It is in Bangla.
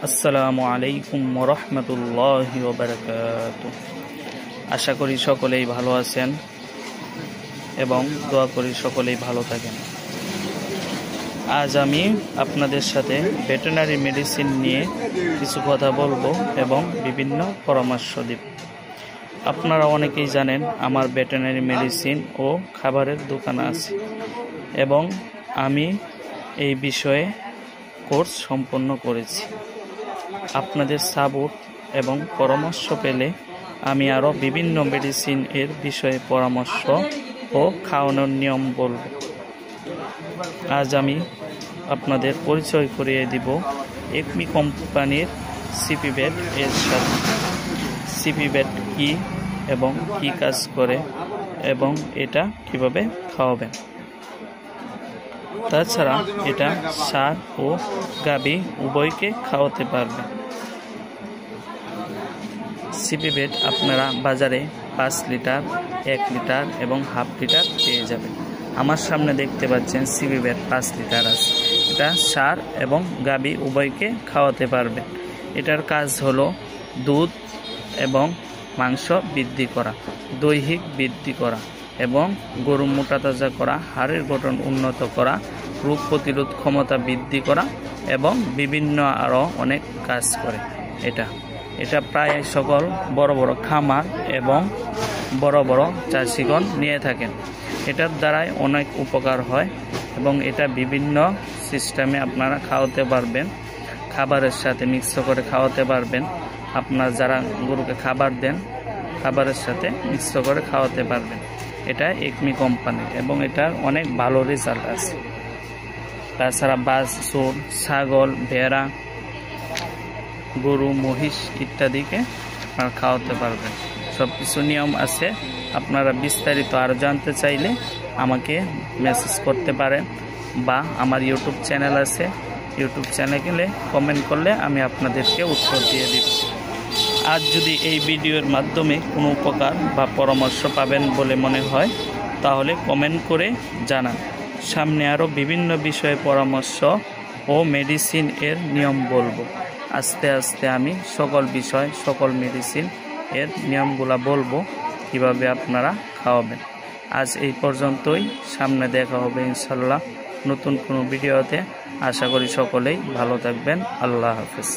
আসসালামু আলাইকুম ওয়া রাহমাতুল্লাহি ওয়া বারাকাতুহু। আশা করি সকলেই ভালো আছেন এবং দোয়া করি সকলেই ভালো থাকেন। আজ আমি আপনাদের সাথে ভেটেরিনারি মেডিসিন নিয়ে কিছু কথা বলবো এবং বিভিন্ন পরামর্শ দেব। আপনারা অনেকেই জানেন আমার ভেটেরিনারি মেডিসিন ও খাবারের দোকান আছে এবং আমি এই বিষয়ে কোর্স সম্পন্ন করেছি। আপনাদের সাপোর্ট এবং পরামর্শ পেলে আমি আরও বিভিন্ন মেডিসিন এর বিষয়ে পরামর্শ ও খাওয়ানোর নিয়ম বলব। আজ আমি আপনাদের পরিচয় করিয়ে দিব একমি কোম্পানির সিপিভেট এর সাথে। সিপিভেট কি এবং কি কাজ করে এবং এটা কিভাবে খাওয়াবেন। তাছাড়া এটা ষাঁড় ও গাভী উভয়কে খাওয়াতে পারবে। সিপিভেট আপনারা বাজারে 5 লিটার, 1 লিটার এবং হাফ লিটার পেয়ে যাবেন। আমার সামনে দেখতে পাচ্ছেন সিপিভেট 5 লিটার আছে। এটা ষাঁড় এবং গাভী উভয়কে খাওয়াতে পারবে। এটার কাজ হলো দুধ এবং মাংস বৃদ্ধি করা, দৈহিক বৃদ্ধি করা এবং গরু মোটা তাজা করা, হাড়ের গঠন উন্নত করা, রোগ প্রতিরোধ ক্ষমতা বৃদ্ধি করা এবং বিভিন্ন আরও অনেক কাজ করে। এটা প্রায় সকল বড় বড় খামার এবং বড় বড় চাষিগণ নিয়ে থাকেন। এটার দ্বারাই অনেক উপকার হয় এবং এটা বিভিন্ন সিস্টেমে আপনারা খাওয়াতে পারবেন। খাবারের সাথে মিক্স করে খাওয়াতে পারবেন। আপনারা যারা গরুকে খাবার দেন খাবারের সাথে মিক্স করে খাওয়াতে পারবেন। এটা একমি কোম্পানি এবং এটার অনেক ভালো রেজাল্ট আছে। তাছাড়া বাছুর, ছাগল, ভেড়া, গরু, মহিষ ইত্যাদিকে আপনারা খাওয়াতে পারবেন। সব কিছু নিয়ম আছে। আপনারা বিস্তারিত আরও জানতে চাইলে আমাকে মেসেজ করতে পারেন বা আমার ইউটিউব চ্যানেল আছে, ইউটিউব চ্যানেলে কমেন্ট করলে আমি আপনাদেরকে উত্তর দিয়ে দিব। আজ যদি এই ভিডিওর মাধ্যমে কোনো উপকার বা পরামর্শ পাবেন বলে মনে হয় তাহলে কমেন্ট করে জানান। সামনে আরও বিভিন্ন বিষয়ে পরামর্শ ও মেডিসিন এর নিয়ম বলবো। আস্তে আস্তে আমি সকল বিষয়, সকল মেডিসিন এর নিয়মগুলো বলবো কিভাবে আপনারা খাওয়াবেন। আজ এই পর্যন্তই। সামনে দেখা হবে ইনশাল্লাহ নতুন কোনো ভিডিওতে। আশা করি সকলেই ভালো থাকবেন। আল্লাহ হাফেজ।